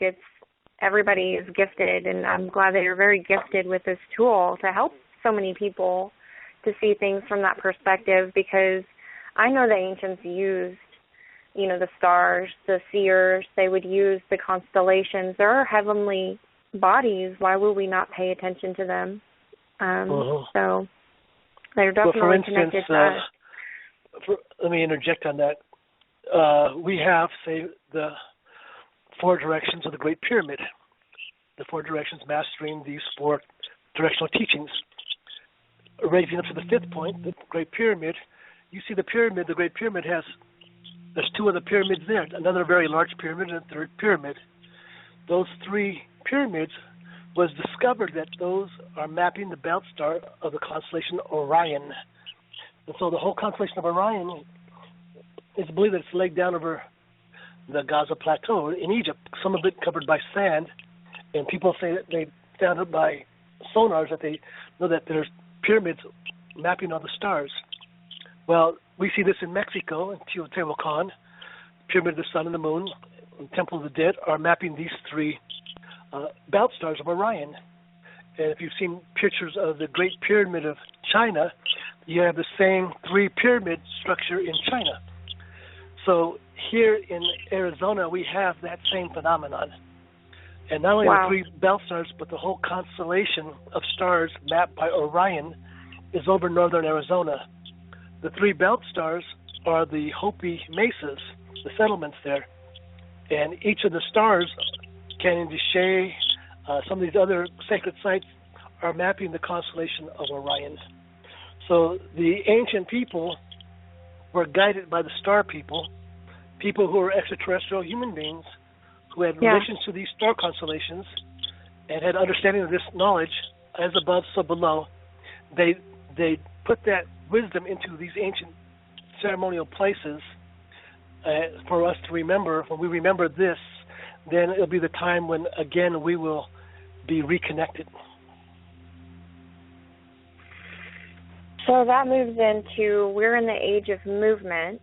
everybody is gifted, and I'm glad that you're very gifted with this tool to help so many people to see things from that perspective, because I know the ancients used, the stars, the seers, they would use the constellations. There are heavenly bodies. Why would we not pay attention to them? So they're definitely connected to us. Let me interject on that. We have, say, the 4 directions of the Great Pyramid. The 4 directions mastering these 4 directional teachings. Raising up to the 5th point, the Great Pyramid, you see the Great Pyramid there's 2 other pyramids there, another very large pyramid and a 3rd pyramid. Those 3 pyramids was discovered that those are mapping the belt star of the constellation Orion. And so the whole constellation of Orion is believed that it's laid down over the Gaza Plateau in Egypt, some of it covered by sand, and people say that they found it by sonars that they know that there's pyramids mapping all the stars. Well, we see this in Mexico, in Teotihuacan, Pyramid of the Sun and the Moon, and Temple of the Dead are mapping these three belt stars of Orion. And if you've seen pictures of the Great Pyramid of China, you have the same three pyramid structure in China. So here in Arizona, we have that same phenomenon. And not only the three belt stars, but the whole constellation of stars mapped by Orion is over northern Arizona. The three belt stars are the Hopi mesas, the settlements there. And each of the stars, Canyon de Chelly, some of these other sacred sites, are mapping the constellation of Orion. So the ancient people were guided by the star people who were extraterrestrial human beings who had relations to these star constellations and had understanding of this knowledge, as above, so below. They put that wisdom into these ancient ceremonial places for us to remember. When we remember this, then it'll be the time when, again, we will be reconnected. So that moves into, we're in the age of movement.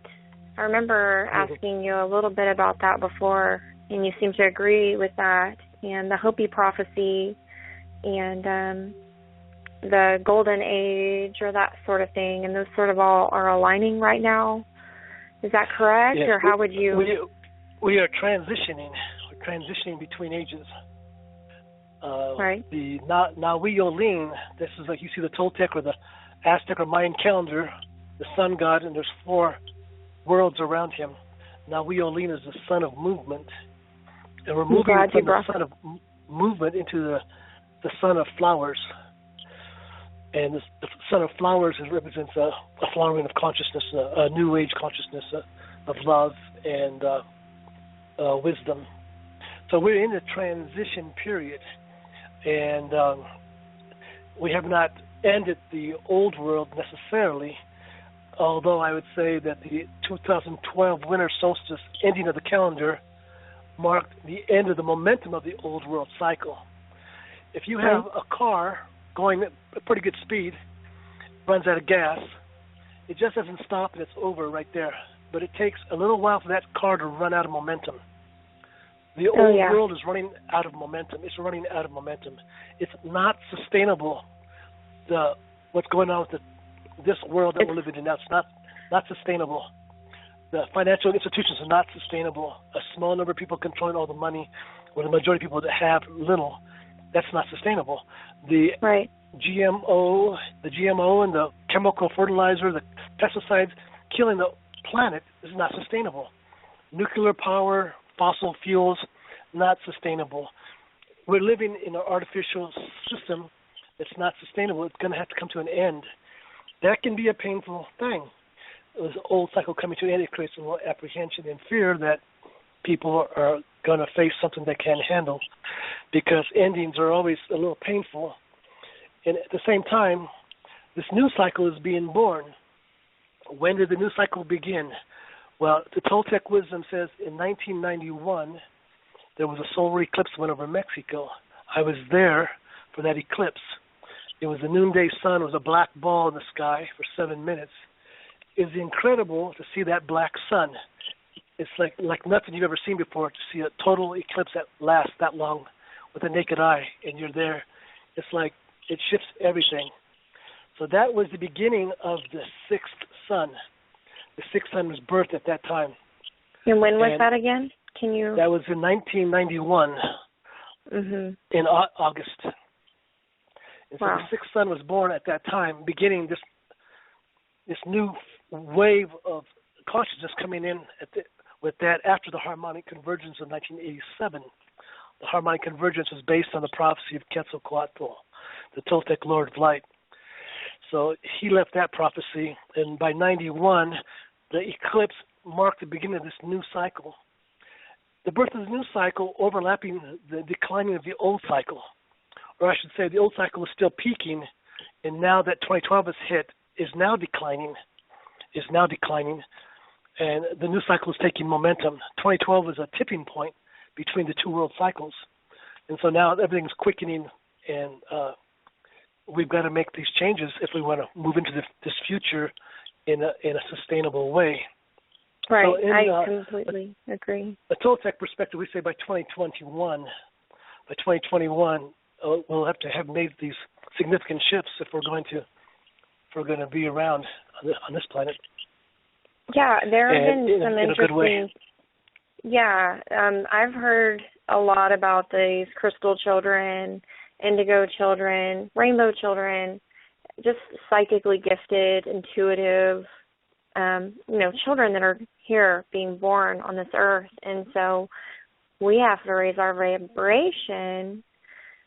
I remember asking you a little bit about that before, and you seem to agree with that, and the Hopi prophecy and the golden age or that sort of thing, and those sort of all are aligning right now. Is that correct? Yes, or how would you... We are transitioning. We're transitioning between ages. Right. The Leyline, this is like you see the Toltec or the Aztec or Mayan calendar, the sun god, and there's 4 worlds around him. Leyline is the sun of movement. And we're moving from the sun of movement into the sun of flowers. And the sun of flowers represents a flowering of consciousness, a new age consciousness of love and wisdom. So we're in a transition period. And we have not ended the old world necessarily, although I would say that the 2012 winter solstice ending of the calendar marked the end of the momentum of the old world cycle. If you have a car going at a pretty good speed, runs out of gas, it just doesn't stop and it's over right there. But it takes a little while for that car to run out of momentum. The old world is running out of momentum. It's running out of momentum. It's not sustainable. What's going on with this world that we're living in now, it's not sustainable. The financial institutions are not sustainable. A small number of people controlling all the money, or the majority of people that have little, that's not sustainable. The GMO and the chemical fertilizer, the pesticides killing the planet is not sustainable. Nuclear power, fossil fuels, not sustainable. We're living in an artificial system that's not sustainable. It's going to have to come to an end. That can be a painful thing. This old cycle coming to an end, it creates a little apprehension and fear that people are going to face something they can't handle, because endings are always a little painful. And at the same time, this new cycle is being born. When did the new cycle begin? Well, the Toltec wisdom says in 1991, there was a solar eclipse that went over Mexico. I was there for that eclipse. It was the noonday sun. It was a black ball in the sky for 7 minutes. It was incredible to see that black sun. It's like nothing you've ever seen before, to see a total eclipse that lasts that long with the naked eye, and you're there. It's like it shifts everything. So that was the beginning of the sixth sun. The sixth sun was birthed at that time. And when was that again? That was in 1991, in August. And so the sixth sun was born at that time, beginning this new wave of consciousness coming in with that after the harmonic convergence of 1987. The harmonic convergence was based on the prophecy of Quetzalcoatl, the Toltec Lord of Light. So he left that prophecy, and by 91, the eclipse marked the beginning of this new cycle. The birth of the new cycle overlapping the declining of the old cycle. Or I should say the old cycle is still peaking, and now that 2012 has hit, is now declining, and the new cycle is taking momentum. 2012 is a tipping point between the two world cycles. And so now everything's quickening, and we've got to make these changes if we want to move into this future in a sustainable way. Right. So I completely agree. A Toltec perspective, we say by 2021, we'll have to have made these significant shifts if we're going to be around on this planet. Yeah, there have been some in a good way. Yeah, I've heard a lot about these crystal children, indigo children, rainbow children, just psychically gifted, intuitive, children that are here being born on this earth. And so we have to raise our vibration,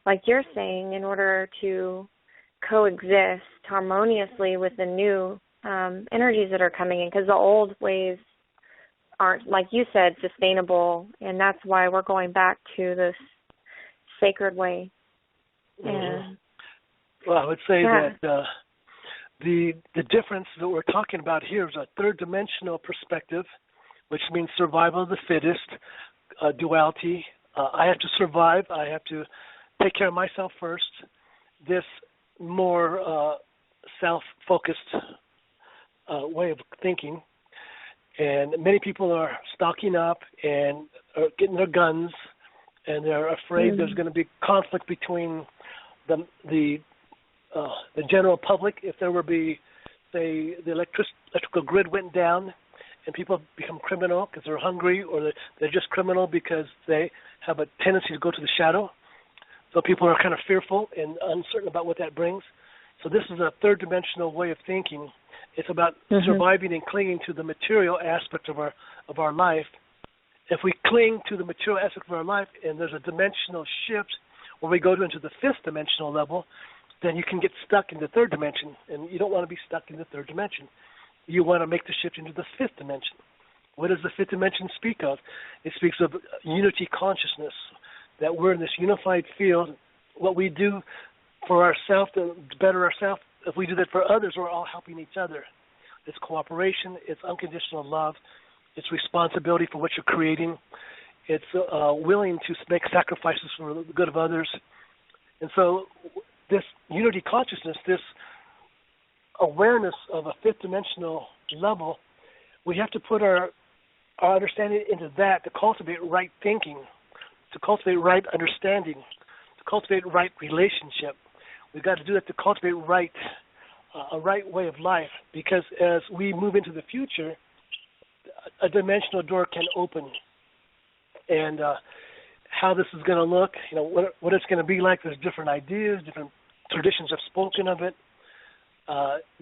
like you're saying, in order to coexist harmoniously with the new energies that are coming in, because the old ways aren't, like you said, sustainable, and that's why we're going back to this sacred way. Mm-hmm. Well, I would say that the difference that we're talking about here is a third-dimensional perspective, which means survival of the fittest, duality. I have to survive. I have to take care of myself first. This more self-focused way of thinking. And many people are stocking up and are getting their guns, and they're afraid there's going to be conflict between the general public. If there were be, say, the electrical grid went down and people become criminal because they're hungry, or they're just criminal because they have a tendency to go to the shadow. So people are kind of fearful and uncertain about what that brings. So this is a third-dimensional way of thinking. It's about surviving and clinging to the material aspect of our life. If we cling to the material aspect of our life and there's a dimensional shift where we go into the fifth dimensional level, then you can get stuck in the third dimension, and you don't want to be stuck in the third dimension. You want to make the shift into the fifth dimension. What does the fifth dimension speak of? It speaks of unity consciousness, that we're in this unified field. What we do for ourselves to better ourselves, if we do that for others, we're all helping each other. It's cooperation. It's unconditional love. It's responsibility for what you're creating. It's willing to make sacrifices for the good of others. And so this unity consciousness, this awareness of a fifth dimensional level, we have to put our understanding into that to cultivate right thinking, to cultivate right understanding, to cultivate right relationship. We've got to do that to cultivate a right way of life, because as we move into the future, a dimensional door can open. And how this is going to look, what it's going to be like, there's different ideas, different traditions have spoken of it.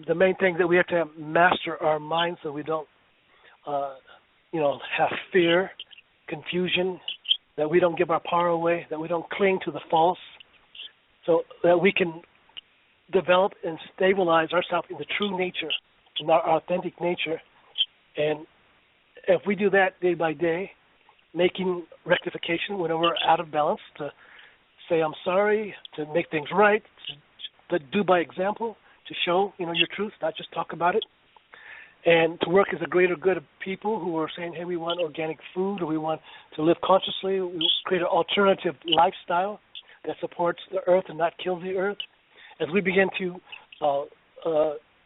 The main thing that we have to master our minds so we don't, have fear, confusion, that we don't give our power away, that we don't cling to the false, so that we can develop and stabilize ourselves in the true nature, in our authentic nature. And if we do that day by day, making rectification when we're out of balance, to say I'm sorry, to make things right, to do by example, to show your truth, not just talk about it, and to work as a greater good of people who are saying, hey, we want organic food, or we want to live consciously, we create an alternative lifestyle that supports the earth and not kills the earth. As we begin to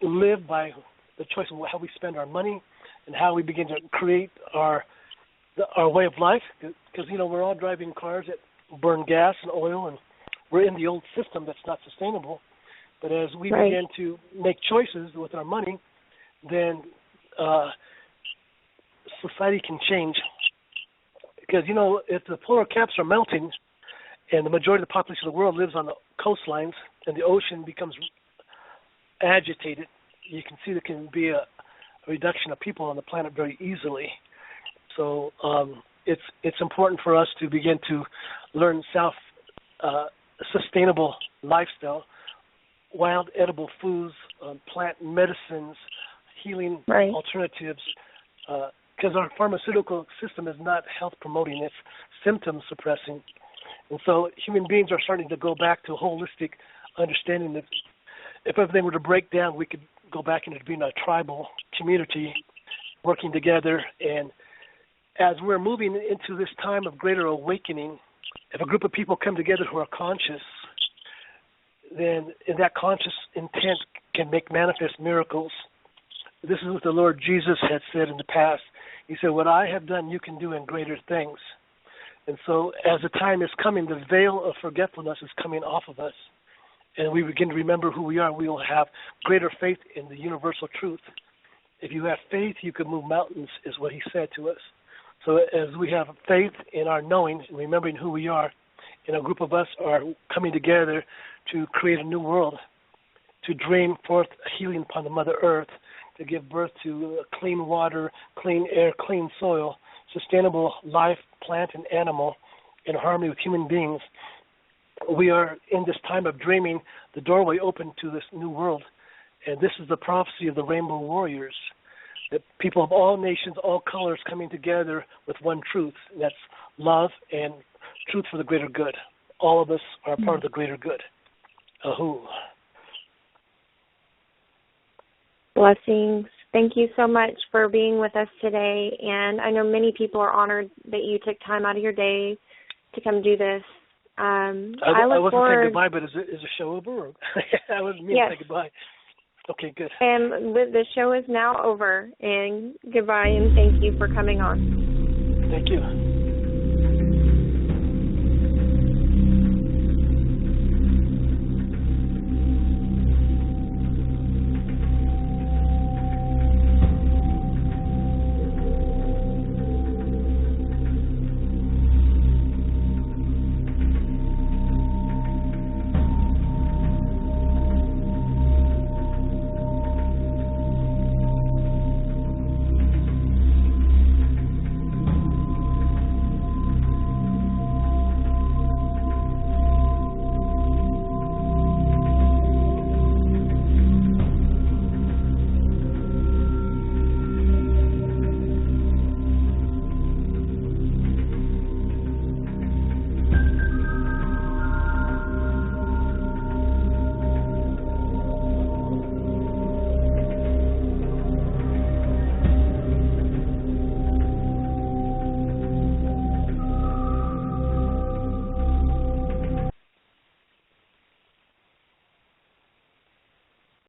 live by the choice of how we spend our money and how we begin to create our way of life, because we're all driving cars that burn gas and oil, and we're in the old system that's not sustainable. But as we begin to make choices with our money, then society can change. Because if the polar caps are melting, and the majority of the population of the world lives on the coastlines, and the ocean becomes agitated, you can see there can be a reduction of people on the planet very easily. So it's important for us to begin to learn sustainable lifestyle, wild edible foods, plant medicines, healing alternatives, because our pharmaceutical system is not health promoting, it's symptom suppressing. And so human beings are starting to go back to holistic understanding that if everything were to break down, we could go back into being a tribal community, working together. And as we're moving into this time of greater awakening, if a group of people come together who are conscious, then that conscious intent can make manifest miracles. This is what the Lord Jesus had said in the past. He said, what I have done, you can do in greater things. And so as the time is coming, the veil of forgetfulness is coming off of us. And we begin to remember who we are. We will have greater faith in the universal truth. If you have faith, you can move mountains, is what he said to us. So as we have faith in our knowing and remembering who we are, and a group of us are coming together to create a new world, to drain forth healing upon the Mother Earth, to give birth to clean water, clean air, clean soil, sustainable life, plant and animal, in harmony with human beings. We are in this time of dreaming, the doorway open to this new world. And this is the prophecy of the Rainbow Warriors, that people of all nations, all colors coming together with one truth. And that's love and truth for the greater good. All of us are part of the greater good. Ahu. Blessings. Thank you so much for being with us today. And I know many people are honored that you took time out of your day to come do this. I wasn't saying goodbye, but is the show over? Or I wasn't meaning to say goodbye. Okay, good. And the show is now over. And goodbye, and thank you for coming on. Thank you.